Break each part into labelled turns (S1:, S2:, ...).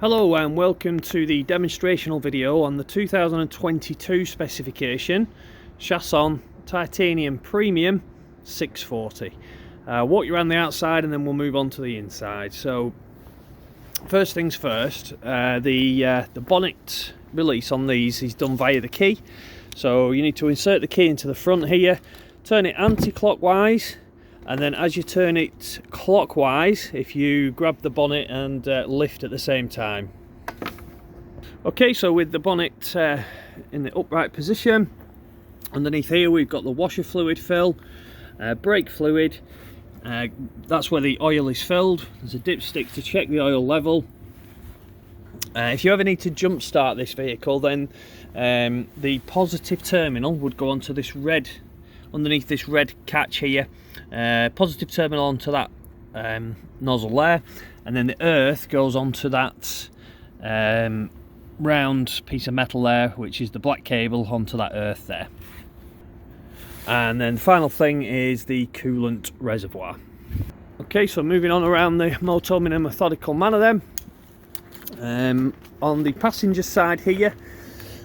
S1: Hello and welcome to the demonstrational video on the 2022 specification Chausson Titanium Premium 640. Walk you around the outside and then we'll move on to the inside. So first things first, the bonnet release on these is done via the key. So you need to insert the key into the front here, turn it anti-clockwise, and then as you turn it clockwise, if you grab the bonnet and lift at the same time. Okay, so with the bonnet in the upright position, underneath here we've got the washer fluid fill, brake fluid, that's where the oil is filled. There's a dipstick to check the oil level. If you ever need to jump start this vehicle, then the positive terminal would go onto this red, underneath this red catch here. Positive terminal onto that nozzle there, and then the earth goes onto that round piece of metal there, which is the black cable onto that earth there. And then the final thing is the coolant reservoir. Okay, so moving on around the motorhome in a methodical manner then. On the passenger side here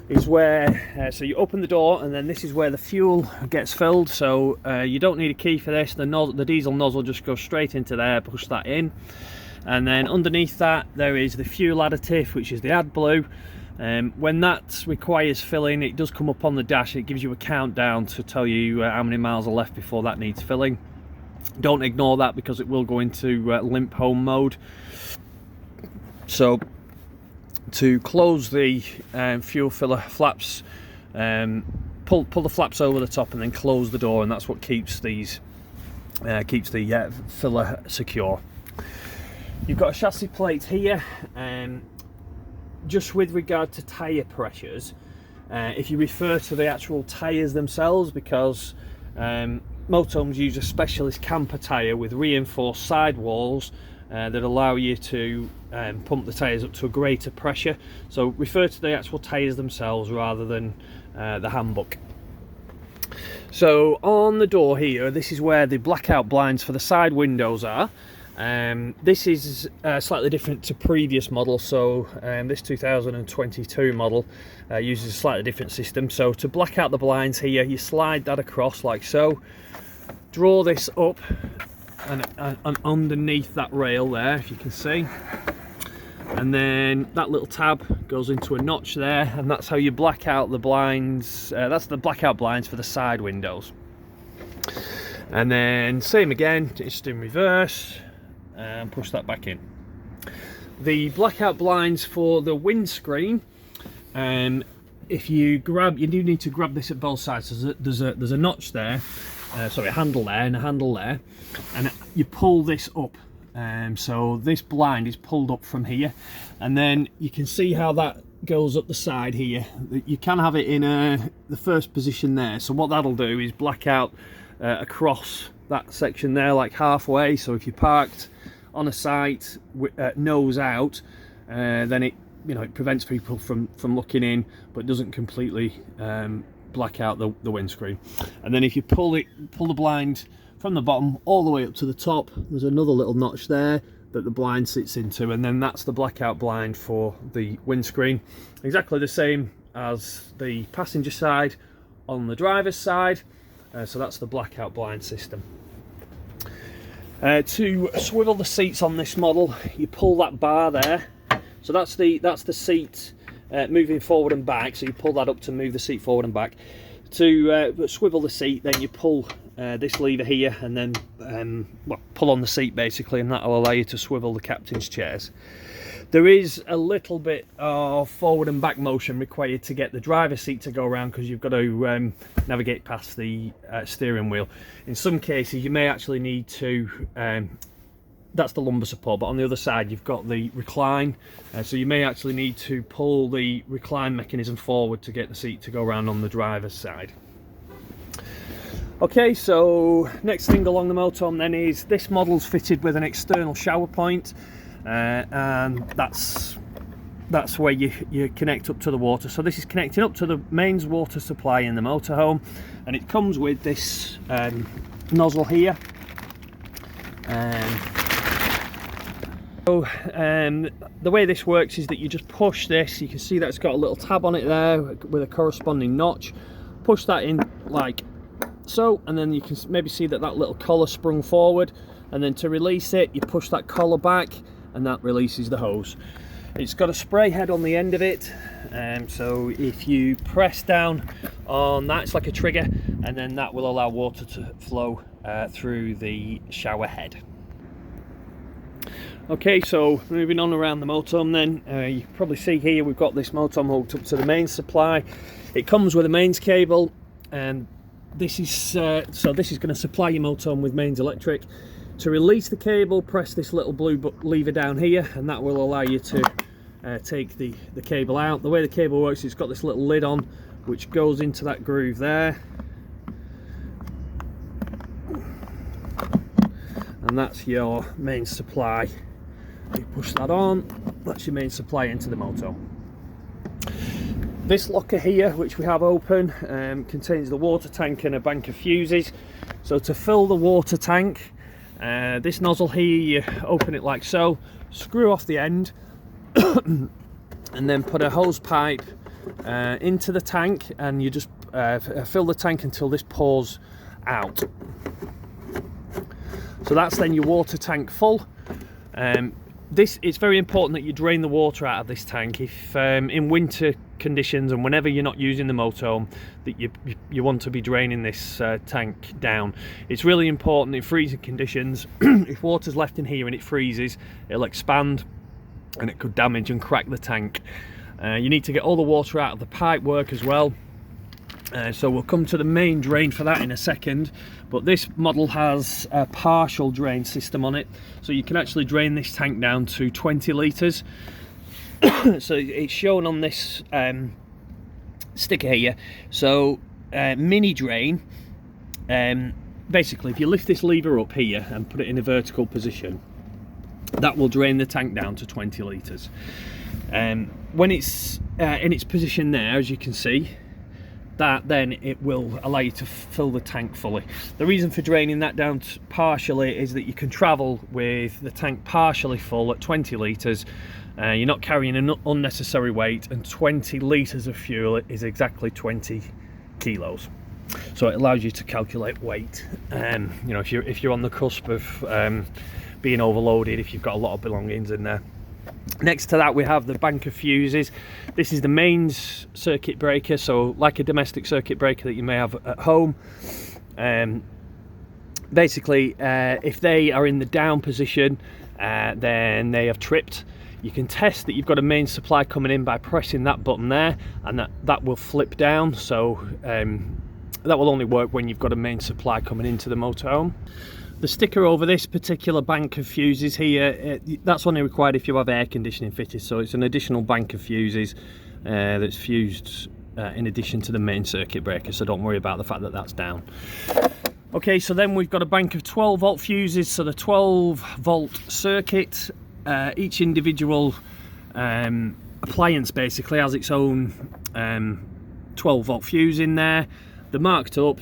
S1: is where, so you open the door and then this is where the fuel gets filled. So you don't need a key for this. The diesel nozzle just goes straight into there, push that in. And then underneath that there is the fuel additive, which is the AdBlue. When that requires filling, it does come up on the dash. It gives you a countdown to tell you how many miles are left before that needs filling. Don't ignore that because it will go into limp home mode. So to close the fuel filler flaps, pull the flaps over the top and then close the door, and that's what keeps these the filler secure. You've got a chassis plate here. Just with regard to tyre pressures, if you refer to the actual tyres themselves, because motorhomes use a specialist camper tyre with reinforced sidewalls that allow you to pump the tyres up to a greater pressure. So refer to the actual tyres themselves rather than the handbook. So on the door here, this is where the blackout blinds for the side windows are. This is slightly different to previous models. So this 2022 model uses a slightly different system. So to black out the blinds here, you slide that across like so, draw this up and underneath that rail there, if you can see, and then that little tab goes into a notch there, and that's how you black out the blinds. That's the blackout blinds for the side windows. And then same again, just in reverse, and push that back in. The blackout blinds for the windscreen, if you grab, you do need to grab this at both sides. So there's a notch there, sorry, a handle there and a handle there, and you pull this up. So this blind is pulled up from here, and then you can see how that goes up the side here. You can have it in the first position there. So what that'll do is black out across that section there, like halfway. So if you're parked on a site nose out, then it prevents people from looking in, but doesn't completely black out the windscreen. And then if you pull the blind from the bottom all the way up to the top, there's another little notch there that the blind sits into, and then that's the blackout blind for the windscreen. Exactly the same as the passenger side on the driver's side. So that's the blackout blind system. To swivel the seats on this model, you pull that bar there. So that's the seat moving forward and back. So you pull that up to move the seat forward and back. To swivel the seat, then you pull this lever here and then pull on the seat basically, and that will allow you to swivel the captain's chairs. There is a little bit of forward and back motion required to get the driver's seat to go around, because you've got to navigate past the steering wheel. In some cases you may actually need to, that's the lumbar support, but on the other side you've got the recline, so you may actually need to pull the recline mechanism forward to get the seat to go around on the driver's side. Okay, so next thing along the motorhome then is this model's fitted with an external shower point, and that's where you connect up to the water. So this is connecting up to the mains water supply in the motorhome, and it comes with this nozzle here, So the way this works is that you just push this. You can see that it's got a little tab on it there with a corresponding notch. Push that in like so, and then you can maybe see that that little collar sprung forward, and then to release it you push that collar back and that releases the hose. It's got a spray head on the end of it, so if you press down on that, it's like a trigger, and then that will allow water to flow through the shower head. Okay, so moving on around the motorhome then, you can probably see here we've got this motorhome hooked up to the mains supply. It comes with a mains cable, and this is so this is going to supply your motorhome with mains electric. To release the cable, press this little blue lever down here, and that will allow you to take the cable out. The way the cable works, it's got this little lid on which goes into that groove there, and that's your main supply. You push that on, that's your main supply into the motorhome. This locker here, which we have open, contains the water tank and a bank of fuses. So to fill the water tank, this nozzle here, you open it like so, screw off the end, and then put a hose pipe into the tank, and you just fill the tank until this pours out. So that's then your water tank full. It's very important that you drain the water out of this tank. If in winter conditions and whenever you're not using the motorhome, that you want to be draining this tank down. It's really important in freezing conditions. If water's left in here and it freezes, it'll expand and it could damage and crack the tank. You need to get all the water out of the pipe work as well. So we'll come to the main drain for that in a second, but this model has a partial drain system on it, so you can actually drain this tank down to 20 litres. So it's shown on this sticker here. So mini drain, basically if you lift this lever up here and put it in a vertical position, that will drain the tank down to 20 litres. When it's in its position there, as you can see, that then it will allow you to fill the tank fully. The reason for draining that down partially is that you can travel with the tank partially full at 20 litres. You're not carrying an unnecessary weight, and 20 litres of fuel is exactly 20 kilos. So it allows you to calculate weight. You know, if you're on the cusp of being overloaded, if you've got a lot of belongings in there. Next to that we have the bank of fuses. This is the mains circuit breaker, so like a domestic circuit breaker that you may have at home. Basically, if they are in the down position, then they have tripped. You can test that you've got a main supply coming in by pressing that button there, and that will flip down. So that will only work when you've got a main supply coming into the motorhome. The sticker over this particular bank of fuses here, that's only required if you have air conditioning fitted, so it's an additional bank of fuses that's fused in addition to the main circuit breaker, so don't worry about the fact that that's down. Okay, so then we've got a bank of 12 volt fuses, so the 12 volt circuit, each individual appliance basically has its own 12 volt fuse in there. They're marked up,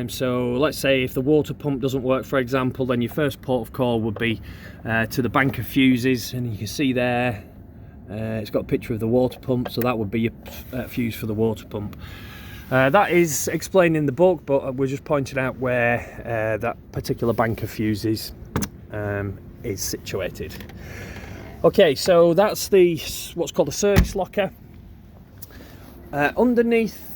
S1: so let's say if the water pump doesn't work, for example, then your first port of call would be to the bank of fuses, and you can see there it's got a picture of the water pump, so that would be your fuse for the water pump. That is explained in the book, but we're just pointing out where that particular bank of fuses is situated. Okay, so that's what's called a service locker. Underneath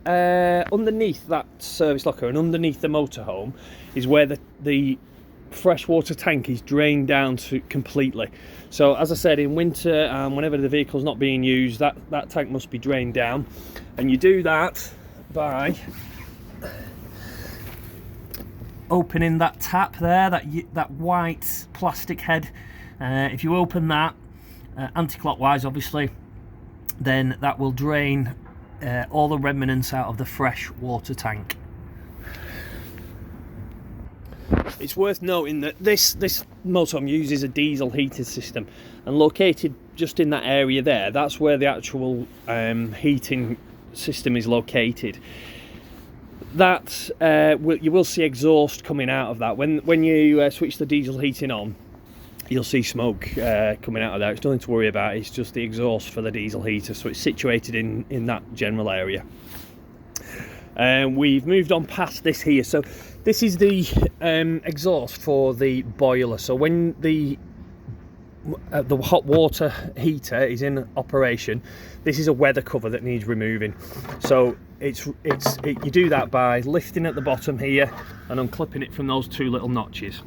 S1: that service locker and underneath the motorhome is where the freshwater tank is drained down to completely. So as I said, in winter and whenever the vehicle's not being used, that tank must be drained down, and you do that by opening that tap there, that white plastic head. If you open that anti-clockwise obviously, then that will drain all the remnants out of the fresh water tank. It's worth noting that this motorhome uses a diesel heated system, and located just in that area there, that's where the actual heating system is located. That you will see exhaust coming out of that when you switch the diesel heating on. you'll see smoke coming out of there. It's nothing to worry about, it's just the exhaust for the diesel heater, so it's situated in that general area. We've moved on past this here, so this is the exhaust for the boiler. So when the hot water heater is in operation, this is a weather cover that needs removing. So you do that by lifting at the bottom here and unclipping it from those two little notches.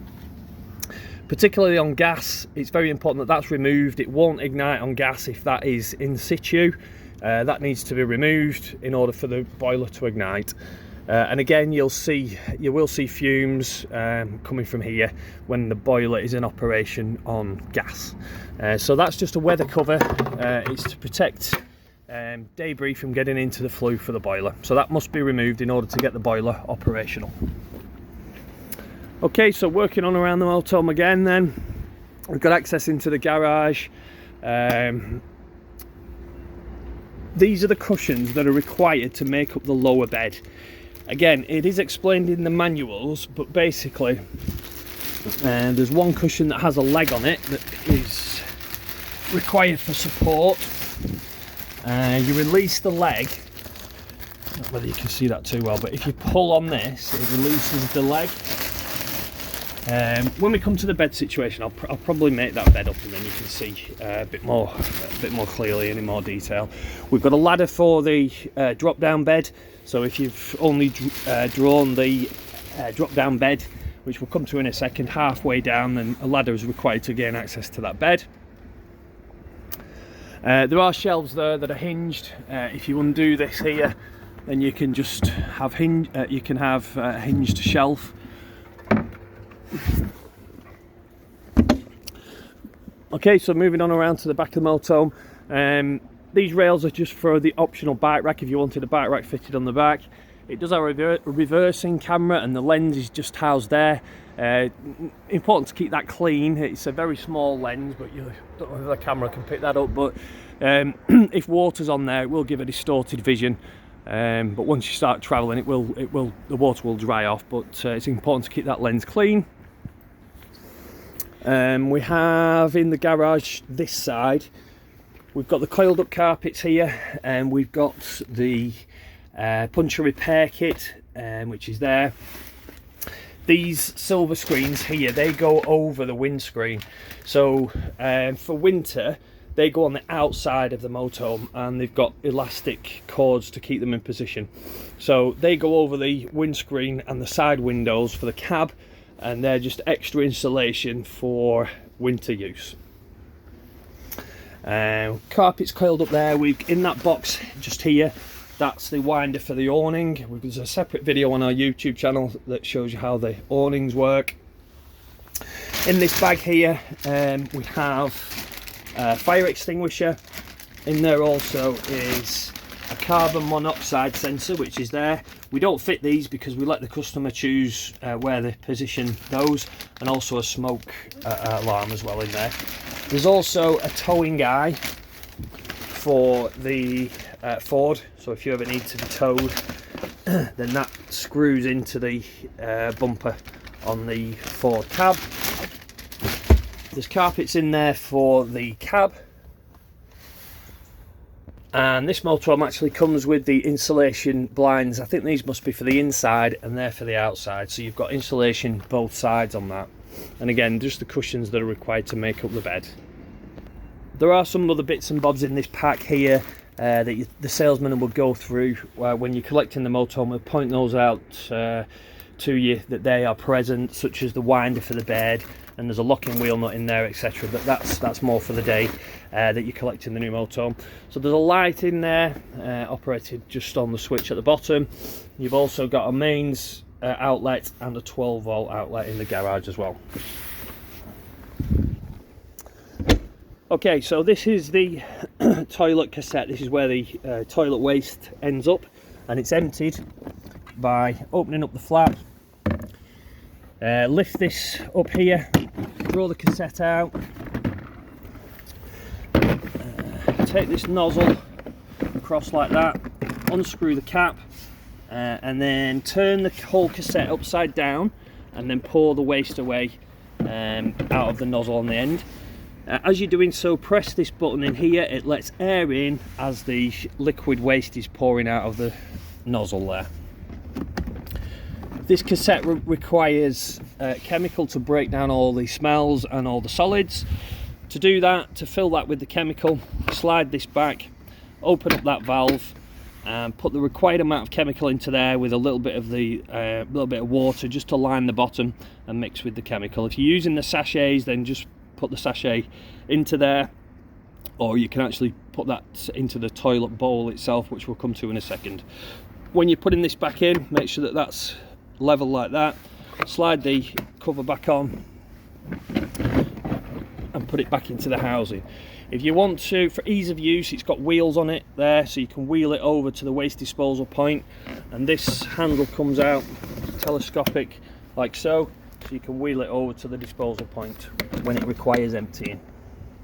S1: Particularly on gas, it's very important that that's removed. It won't ignite on gas if that is in situ. That needs to be removed in order for the boiler to ignite. And again, you will see fumes coming from here when the boiler is in operation on gas. So that's just a weather cover. It's to protect debris from getting into the flue for the boiler. So that must be removed in order to get the boiler operational. Okay, so working on around the motorhome again then, we've got access into the garage. These are the cushions that are required to make up the lower bed. Again, it is explained in the manuals, but basically there's one cushion that has a leg on it that is required for support. You release the leg, I don't know whether you can see that too well, but if you pull on this, it releases the leg. When we come to the bed situation, I'll probably make that bed up and then you can see a bit more clearly and in more detail. We've got a ladder for the drop down bed. So if you've only drawn the drop down bed, which we'll come to in a second, halfway down, then a ladder is required to gain access to that bed. There are shelves there that are hinged. If you undo this here, then you can just have a hinged shelf. Okay, so moving on around to the back of the motorhome. These rails are just for the optional bike rack if you wanted a bike rack fitted on the back. It does have a reversing camera and the lens is just housed there. Important to keep that clean. It's a very small lens, but you don't know if the camera can pick that up, but if water's on there it will give a distorted vision. But once you start traveling the water will dry off, but it's important to keep that lens clean. We have in the garage this side, we've got the coiled up carpets here, and we've got the puncture repair kit, which is there. These silver screens here, they go over the windscreen. So for winter, they go on the outside of the motorhome and they've got elastic cords to keep them in position. So they go over the windscreen and the side windows for the cab, and they're just extra insulation for winter use. Carpets coiled up there. In that box just here, that's the winder for the awning. There's a separate video on our YouTube channel that shows you how the awnings work. In this bag here, we have a fire extinguisher. In there also is a carbon monoxide sensor, which is there. We don't fit these because we let the customer choose where they position those, and also a smoke alarm as well in there. There's also a towing eye for the Ford, so if you ever need to be towed, then that screws into the bumper on the Ford cab. There's carpets in there for the cab. And this motorhome actually comes with the insulation blinds. I think these must be for the inside and they're for the outside, so you've got insulation both sides on that. And again, just the cushions that are required to make up the bed. There are some other bits and bobs in this pack here that the salesman will go through when you're collecting the motorhome. We'll point those out to you that they are present, such as the winder for the bed, and there's a locking wheel nut in there, etc. But that's more for the day that you're collecting the new motorhome. So there's a light in there operated just on the switch at the bottom. You've also got a mains outlet and a 12-volt outlet in the garage as well. Okay, so this is the toilet cassette. This is where the toilet waste ends up, and it's emptied by opening up the flap. Lift this up here, draw the cassette out, take this nozzle across like that, unscrew the cap, and then turn the whole cassette upside down and then pour the waste away out of the nozzle on the end. As you're doing so, press this button in here. It lets air in as the liquid waste is pouring out of the nozzle there. This cassette requires chemical to break down all the smells and all the solids. To do that, to fill that with the chemical, slide this back, open up that valve, and put the required amount of chemical into there with a little bit of water just to line the bottom and mix with the chemical. If you're using the sachets, then just put the sachet into there, or you can actually put that into the toilet bowl itself, which we'll come to in a second. When you're putting this back in, make sure that that's level like that. Slide the cover back on and put it back into the housing. If you want to, for ease of use, it's got wheels on it there, so you can wheel it over to the waste disposal point, and this handle comes out telescopic like so you can wheel it over to the disposal point when it requires emptying.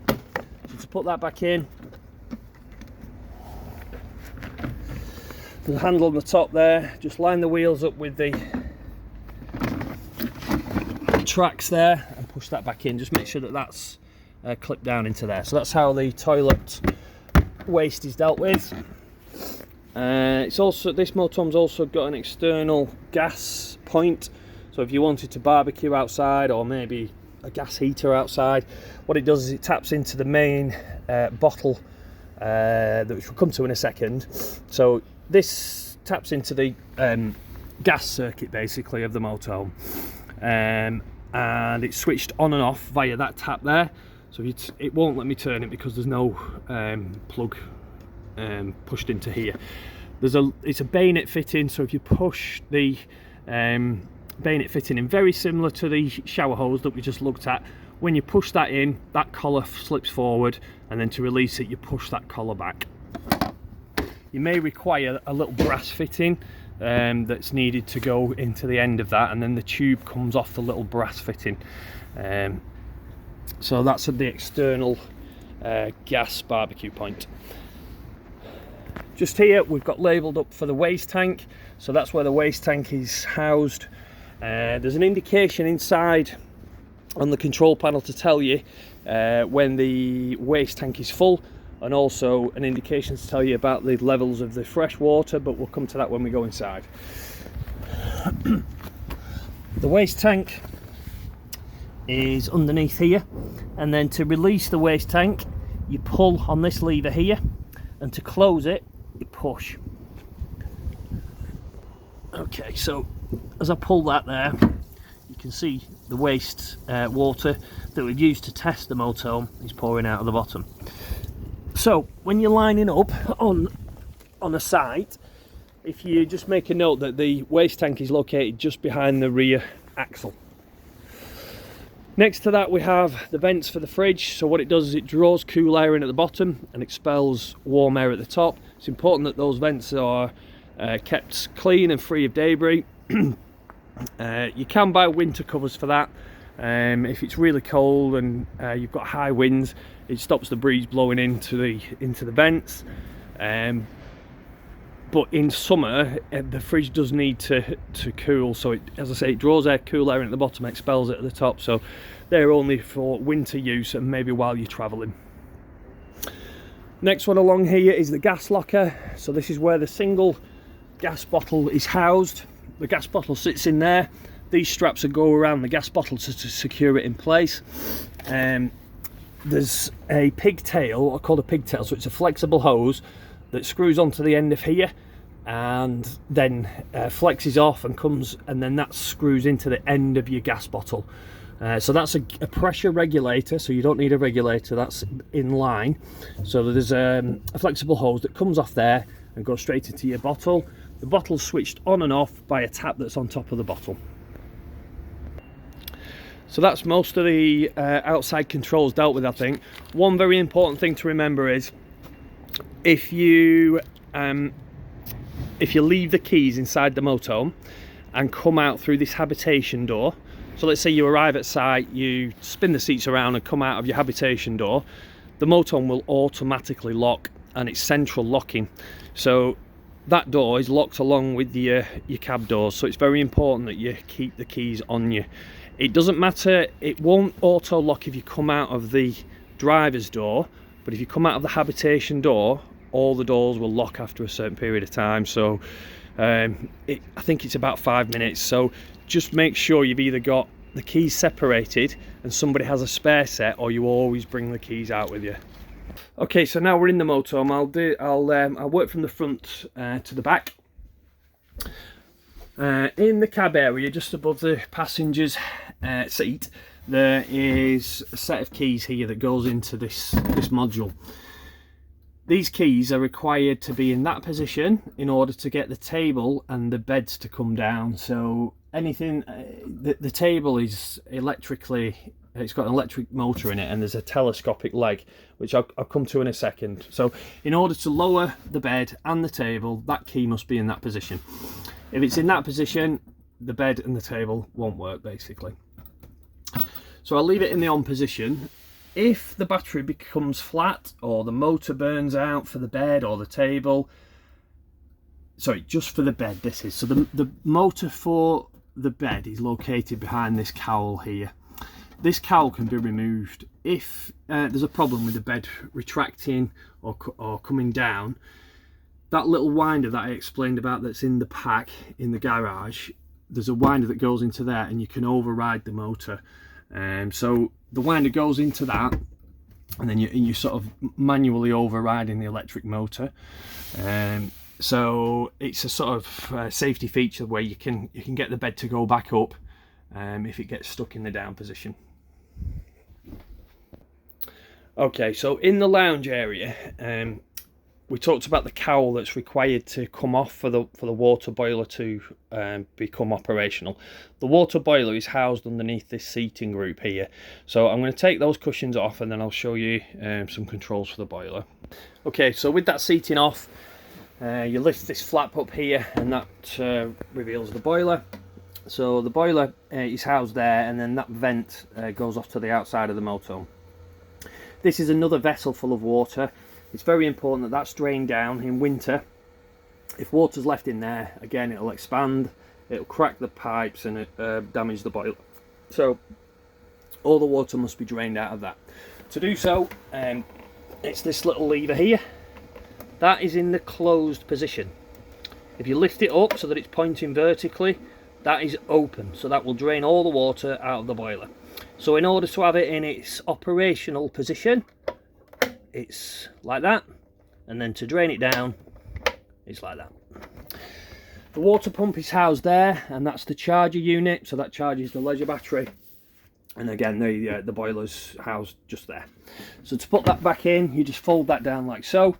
S1: So to put that back in, the handle on the top there, just line the wheels up with the tracks there and push that back in. Just make sure that that's clipped down into there. So that's how the toilet waste is dealt with. It's also, this motorhome's also got an external gas point, so if you wanted to barbecue outside, or maybe a gas heater outside, what it does is it taps into the main bottle, which we'll come to in a second. So this taps into the gas circuit basically of the motorhome, and it's switched on and off via that tap there. So it won't let me turn it because there's no plug pushed into here. It's a bayonet fitting, so if you push the bayonet fitting in, very similar to the shower hose that we just looked at, when you push that in, that collar slips forward, and then to release it you push that collar back. You may require a little brass fitting that's needed to go into the end of that, and then the tube comes off the little brass fitting. So that's the external gas barbecue point. Just here we've got labelled up for the waste tank, so that's where the waste tank is housed. There's an indication inside on the control panel to tell you when the waste tank is full, and also an indication to tell you about the levels of the fresh water, but we'll come to that when we go inside. The waste tank is underneath here, and then to release the waste tank you pull on this lever here, and to close it you push. Okay, so as I pull that there, you can see the waste water that we've used to test the motorhome is pouring out of the bottom. So when you're lining up on a site, if you just make a note that the waste tank is located just behind the rear axle. Next to that we have the vents for the fridge. So what it does is it draws cool air in at the bottom and expels warm air at the top. It's important that those vents are kept clean and free of debris. You can buy winter covers for that. If it's really cold and you've got high winds, it stops the breeze blowing into the vents. But in summer the fridge does need to cool, so it, as I say, it draws cool air in at the bottom, expels it at the top, so they're only for winter use and maybe while you're travelling. Next one along here is the gas locker. So this is where the single gas bottle is housed. The gas bottle sits in there. These straps will go around the gas bottle to secure it in place. There's a pigtail, called a pigtail, so it's a flexible hose that screws onto the end of here and then flexes off and comes, and then that screws into the end of your gas bottle. So that's a pressure regulator, so you don't need a regulator, that's in line. So there's a flexible hose that comes off there and goes straight into your bottle. The bottle's switched on and off by a tap that's on top of the bottle. So that's most of the outside controls dealt with, I think. One very important thing to remember is if you leave the keys inside the motorhome and come out through this habitation door, so let's say you arrive at site, you spin the seats around and come out of your habitation door, the motorhome will automatically lock, and it's central locking. So that door is locked along with your cab doors, so it's very important that you keep the keys on you. It doesn't matter, it won't auto lock if you come out of the driver's door, but if you come out of the habitation door, all the doors will lock after a certain period of time. So I think it's about 5 minutes. So just make sure you've either got the keys separated and somebody has a spare set, or you always bring the keys out with you. Okay, so now we're in the motorhome. I'll work from the front to the back. In the cab area, just above the passenger's seat, there is a set of keys here that goes into this module. These keys are required to be in that position in order to get the table and the beds to come down. So anything, the table is electrically, it's got an electric motor in it, and there's a telescopic leg, which I'll come to in a second. So in order to lower the bed and the table, that key must be in that position. If it's in that position, the bed and the table won't work, basically. So I'll leave it in the on position. If the battery becomes flat, or the motor burns out for the bed or the table, sorry, just for the bed this is, so the motor for the bed is located behind this cowl here. This cowl can be removed. If there's a problem with the bed retracting or coming down, that little winder that I explained about that's in the pack in the garage, there's a winder that goes into there and you can override the motor. So the winder goes into that, and then you sort of manually overriding the electric motor. So it's a sort of safety feature where you can get the bed to go back up if it gets stuck in the down position. Okay, so in the lounge area, we talked about the cowl that's required to come off for the water boiler to become operational. The water boiler is housed underneath this seating group here. So I'm going to take those cushions off, and then I'll show you some controls for the boiler. Okay, so with that seating off, you lift this flap up here, and that reveals the boiler. So the boiler is housed there, and then that vent goes off to the outside of the motorhome. This is another vessel full of water. It's very important that that's drained down in winter. If water's left in there, again, it'll expand, it'll crack the pipes, and it damage the boiler. So all the water must be drained out of that. To do so, it's this little lever here. That is in the closed position. If you lift it up so that it's pointing vertically, that is open. So that will drain all the water out of the boiler. So in order to have it in its operational position, it's like that, and then to drain it down, it's like that. The water pump is housed there, and that's the charger unit, so that charges the leisure battery. And again, the boiler's housed just there. So to put that back in, you just fold that down like so,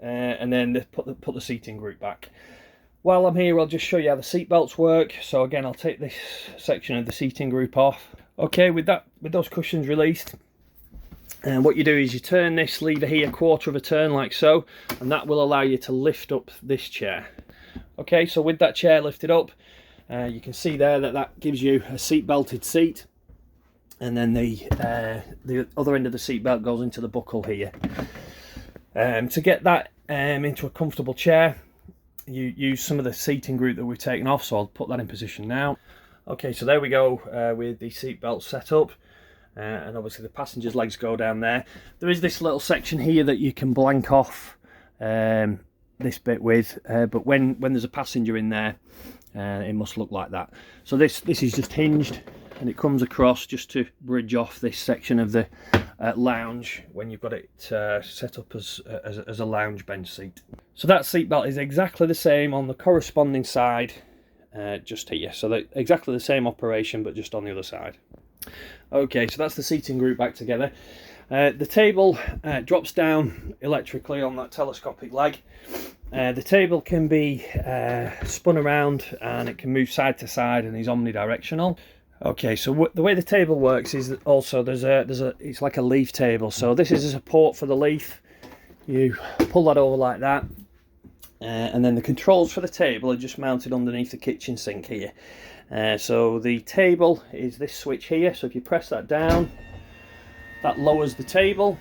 S1: and then put the seating group back. While I'm here, I'll just show you how the seat belts work. So again, I'll take this section of the seating group off. Okay, with those cushions released, and what you do is you turn this lever here 1/4 of a turn like so, and that will allow you to lift up this chair. Okay, so with that chair lifted up, you can see there that gives you a seat belted seat, and then the other end of the seat belt goes into the buckle here. To get that into a comfortable chair, you use some of the seating group that we've taken off, so I'll put that in position now. Okay, so there we go with the seat belt set up. And obviously the passenger's legs go down there. There is this little section here that you can blank off this bit with, but when there's a passenger in there, it must look like that. So this is just hinged, and it comes across just to bridge off this section of the lounge when you've got it set up as a lounge bench seat. So that seat belt is exactly the same on the corresponding side, just here. So they're exactly the same operation, but just on the other side. Okay, so that's the seating group back together. The table drops down electrically on that telescopic leg. The table can be spun around, and it can move side to side, and is omnidirectional. Okay, so the way the table works is that also it's like a leaf table. So this is a support for the leaf. You pull that over like that, and then the controls for the table are just mounted underneath the kitchen sink here. So the table is this switch here, so if you press that down, that lowers the table.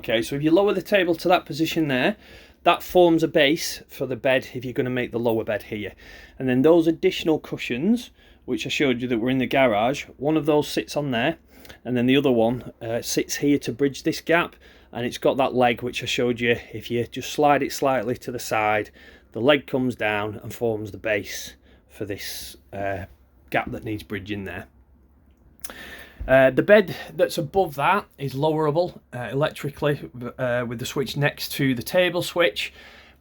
S1: Okay, so if you lower the table to that position there, that forms a base for the bed if you're going to make the lower bed here. And then those additional cushions, which I showed you that were in the garage, one of those sits on there, and then the other one sits here to bridge this gap, and it's got that leg which I showed you. If you just slide it slightly to the side, the leg comes down and forms the base for this gap that needs bridging there. The bed that's above that is lowerable electrically with the switch next to the table switch.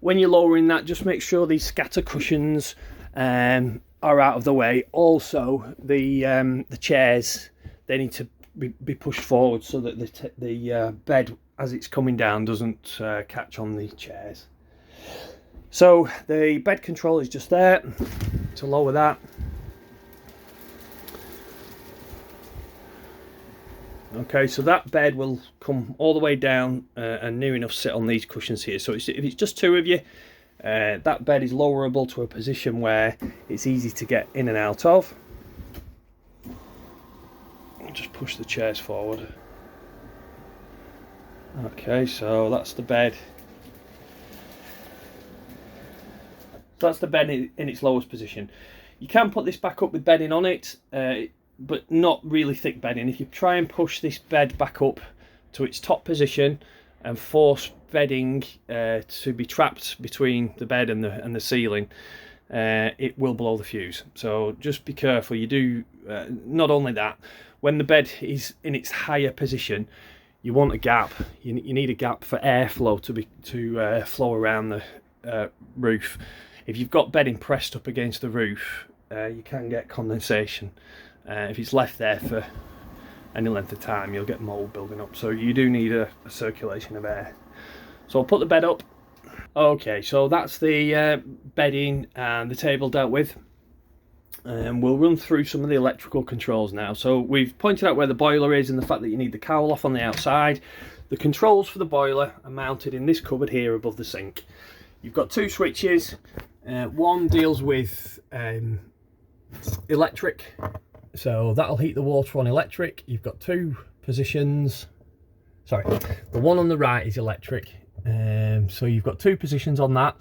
S1: When you're lowering that, just make sure these scatter cushions are out of the way. Also, the chairs, they need to be pushed forward so that the bed, as it's coming down, doesn't catch on the chairs. So the bed control is just there to lower that. Okay, so that bed will come all the way down and near enough sit on these cushions here. So if it's just two of you, that bed is lowerable to a position where it's easy to get in and out of. I'll just push the chairs forward. Okay, so that's the bed. That's the bed in its lowest position. You can put this back up with bedding on it, but not really thick bedding. If you try and push this bed back up to its top position and force bedding to be trapped between the bed and the ceiling, it will blow the fuse. So just be careful. You do not only that, when the bed is in its higher position, you want a gap. You need a gap for airflow to flow around the roof. If you've got bedding pressed up against the roof, you can get condensation. If it's left there for any length of time, you'll get mold building up. So you do need a circulation of air. So I'll put the bed up. Okay, so that's the bedding and the table dealt with. And we'll run through some of the electrical controls now. So we've pointed out where the boiler is and the fact that you need the cowl off on the outside. The controls for the boiler are mounted in this cupboard here above the sink. You've got two switches. One deals with electric, so that'll heat the water on electric. You've got two positions. Sorry, the one on the right is electric, so you've got two positions on that.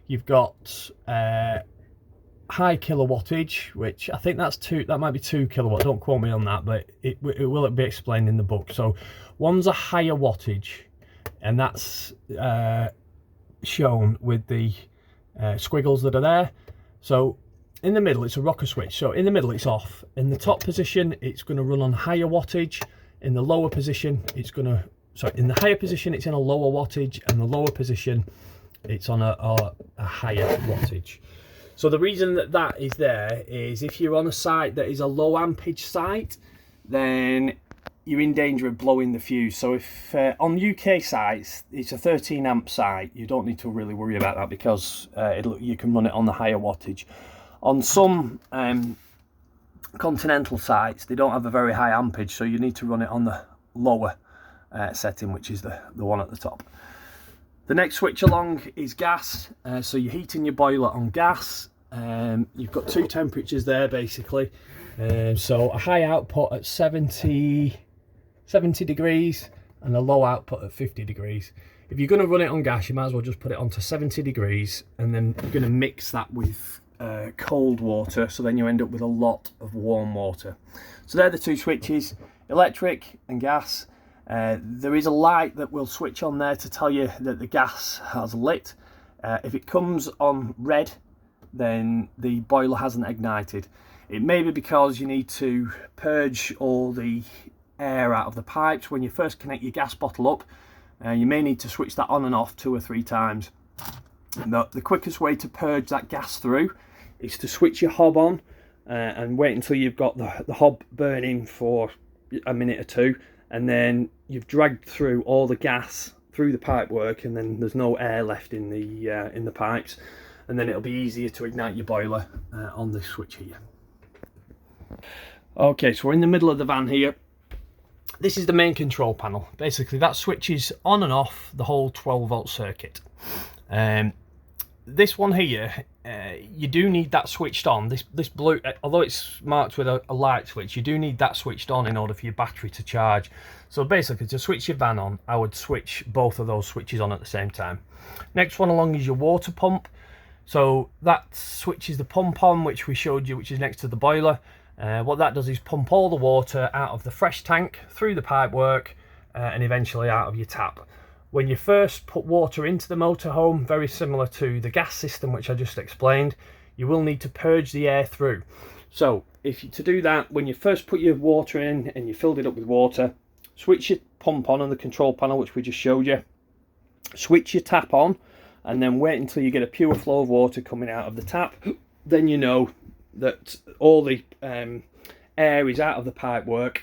S1: You've got high kilowattage, which I think that might be 2 kilowatt, don't quote me on that, but it will be explained in the book. So one's a higher wattage, and that's shown with the squiggles that are there. So in the middle it's a rocker switch, so in the middle it's off. In the top position it's going to run on higher wattage. In the lower position in the higher position it's in a lower wattage, and the lower position it's on a higher wattage. So the reason that is there is if you're on a site that is a low ampage site, then you're in danger of blowing the fuse. So if on UK sites it's a 13 amp site, you don't need to really worry about that, because you can run it on the higher wattage. On some continental sites, they don't have a very high ampage, so you need to run it on the lower setting, which is the one at the top. The next switch along is gas, so you're heating your boiler on gas. You've got two temperatures there basically. So a high output at 70 degrees and a low output at 50 degrees. If you're going to run it on gas, you might as well just put it onto 70 degrees, and then you're going to mix that with cold water, so then you end up with a lot of warm water. So they're the two switches, electric and gas. There is a light that will switch on there to tell you that the gas has lit. If it comes on red, then the boiler hasn't ignited. It may be because you need to purge all the air out of the pipes when you first connect your gas bottle up. You may need to switch that on and off 2 or 3 times. The quickest way to purge that gas through is to switch your hob on and wait until you've got the hob burning for a minute or 2, and then you've dragged through all the gas through the pipe work, and then there's no air left in the pipes, and then it'll be easier to ignite your boiler on this switch here. Okay, so we're in the middle of the van here. This is the main control panel. Basically that switches on and off the whole 12 volt circuit. this one here, you do need that switched on. This blue, although it's marked with a light switch, you do need that switched on in order for your battery to charge. So basically, to switch your van on, I would switch both of those switches on at the same time. Next one along is your water pump. So that switches the pump on, which we showed you, which is next to the boiler. What that does is pump all the water out of the fresh tank, through the pipework, and eventually out of your tap. When you first put water into the motorhome, very similar to the gas system which I just explained, you will need to purge the air through. So to do that, when you first put your water in and you filled it up with water, switch your pump on the control panel, which we just showed you, switch your tap on, and then wait until you get a pure flow of water coming out of the tap. Then you know that all the air is out of the pipework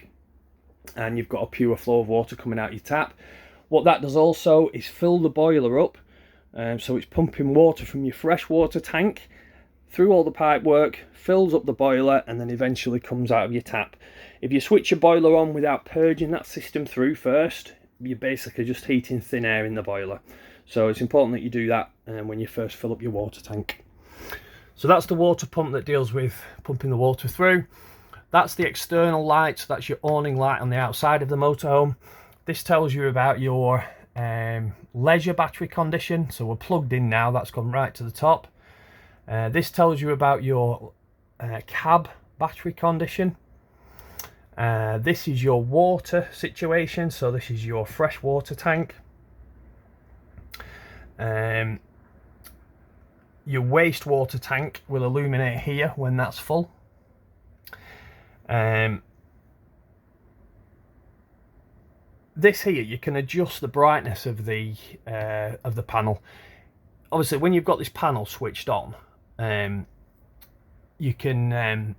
S1: and you've got a pure flow of water coming out your tap. What that does also is fill the boiler up, so it's pumping water from your fresh water tank through all the pipework, fills up the boiler, and then eventually comes out of your tap. If you switch your boiler on without purging that system through first, you're basically just heating thin air in the boiler. So it's important that you do that when you first fill up your water tank. So that's the water pump that deals with pumping the water through. That's the external light, so that's your awning light on the outside of the motorhome. This tells you about your leisure battery condition. So we're plugged in now, that's gone right to the top. This tells you about your cab battery condition. This is your water situation, so this is your fresh water tank. Your wastewater tank will illuminate here when that's full. This here, you can adjust the brightness of the panel. Obviously, when you've got this panel switched on, you can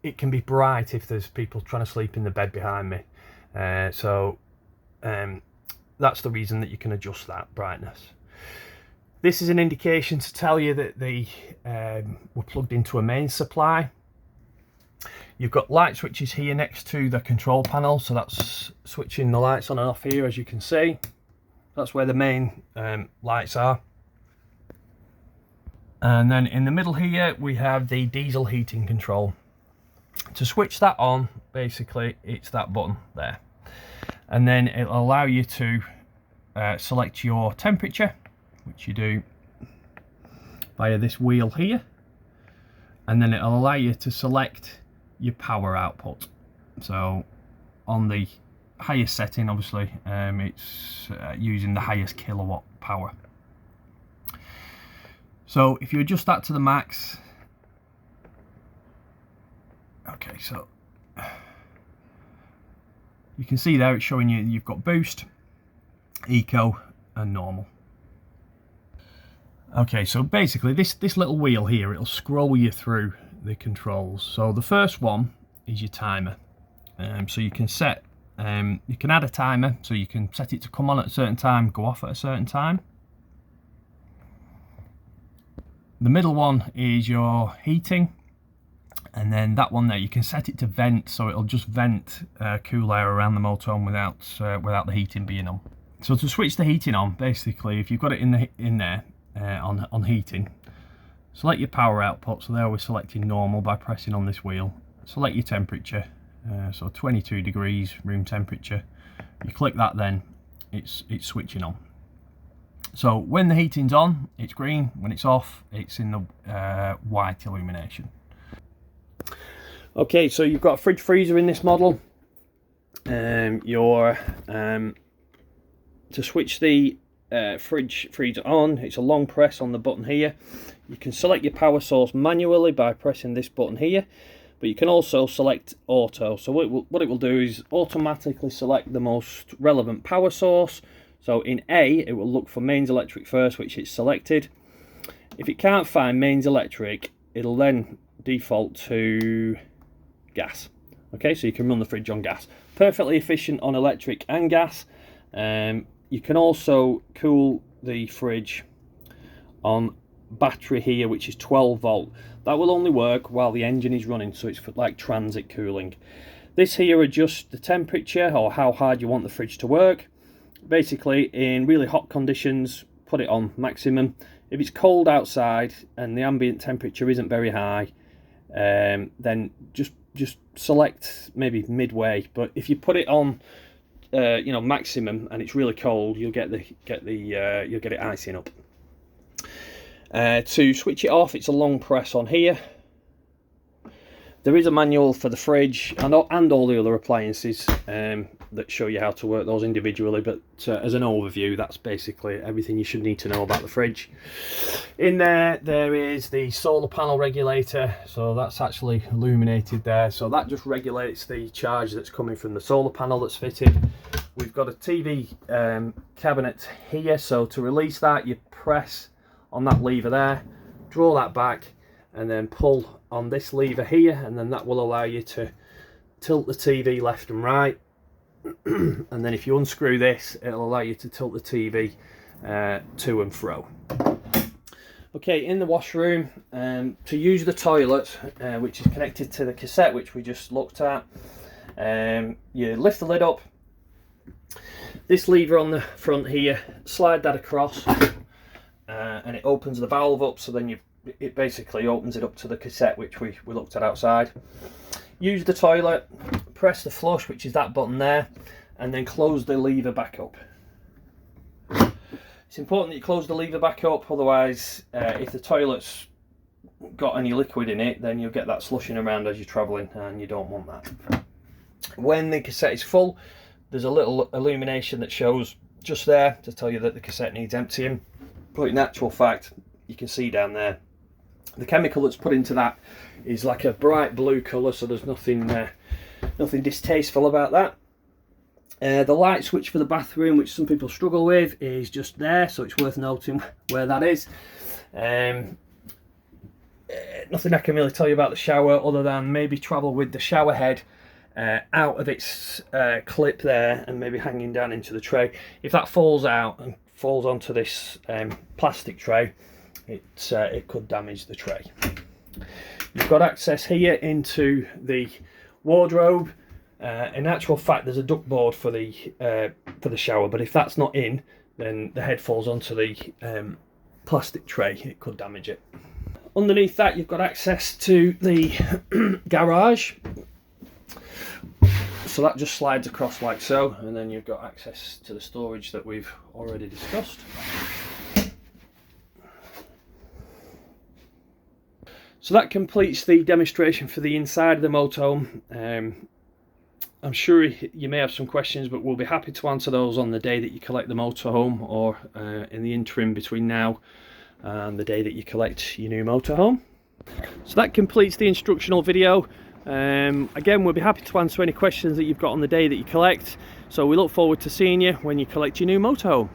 S1: it can be bright if there's people trying to sleep in the bed behind me. That's the reason that you can adjust that brightness. This is an indication to tell you that we're plugged into a main supply. You've got light switches here next to the control panel, so that's switching the lights on and off here, as you can see. That's where the main lights are. And then in the middle here we have the diesel heating control. To switch that on, basically it's that button there, and then it'll allow you to select your temperature, which you do via this wheel here, and then it'll allow you to select your power output. So on the highest setting, obviously it's using the highest kilowatt power. So if you adjust that to the max, okay, so you can see there it's showing you you've got boost, eco and normal. Okay, so basically this little wheel here, it'll scroll you through the controls. So the first one is your timer. So you can set, you can add a timer, so you can set it to come on at a certain time, go off at a certain time. The middle one is your heating, and then that one there you can set it to vent, so it'll just vent cool air around the motorhome without the heating being on. So to switch the heating on, basically if you've got it in there on heating, select your power output. So there we're selecting normal by pressing on this wheel. Select your temperature, so 22 degrees room temperature. You click that, then it's switching on. So when the heating's on, it's green. When it's off, it's in the white illumination. Okay, so you've got a fridge freezer in this model. To switch the fridge freezer on, it's a long press on the button here. You can select your power source manually by pressing this button here, but you can also select auto. So what it will do is automatically select the most relevant power source. So in A, it will look for mains electric first, which it's selected. If it can't find mains electric, it'll then default to gas. Okay, so you can run the fridge on gas. Perfectly efficient on electric and gas. You can also cool the fridge on battery here, which is 12 volt. That will only work while the engine is running, so it's for like transit cooling. This here adjusts the temperature or how hard you want the fridge to work. Basically, in really hot conditions, put it on maximum. If it's cold outside and the ambient temperature isn't very high, then just select maybe midway. But if you put it on you know, maximum and it's really cold, you'll get it icing up. To switch it off, it's a long press on here. There is a manual for the fridge and all the other appliances that show you how to work those individually, but as an overview, that's basically everything you should need to know about the fridge. In there is the solar panel regulator, so that's actually illuminated there, so that just regulates the charge that's coming from the solar panel that's fitted. We've got a TV cabinet here, so to release that, you press on that lever there, draw that back, and then pull on this lever here, and then that will allow you to tilt the TV left and right. And then if you unscrew this, it'll allow you to tilt the TV to and fro. Okay, in the washroom, to use the toilet, which is connected to the cassette which we just looked at, you lift the lid up, this lever on the front here, slide that across, and it opens the valve up, so then it basically opens it up to the cassette which we looked at outside. Use the toilet, press the flush, which is that button there, and then close the lever back up. It's important that you close the lever back up, otherwise if the toilet's got any liquid in it, then you'll get that slushing around as you're travelling, and you don't want that. When the cassette is full, there's a little illumination that shows just there to tell you that the cassette needs emptying, but in actual fact you can see down there the chemical that's put into that is like a bright blue colour, so there's nothing distasteful about that. The light switch for the bathroom, which some people struggle with, is just there, so it's worth noting where that is. Nothing I can really tell you about the shower other than maybe travel with the shower head out of its clip there and maybe hanging down into the tray. If that falls out and falls onto this plastic tray, it could damage the tray. You've got access here into the wardrobe. In actual fact, there's a duct board for the shower, but if that's not in, then the head falls onto the plastic tray. It could damage it. Underneath that, you've got access to the garage. So that just slides across like so, and then you've got access to the storage that we've already discussed. So that completes the demonstration for the inside of the motorhome. I'm sure you may have some questions, but we'll be happy to answer those on the day that you collect the motorhome, or in the interim between now and the day that you collect your new motorhome. So that completes the instructional video. Again, we'll be happy to answer any questions that you've got on the day that you collect. So we look forward to seeing you when you collect your new motorhome.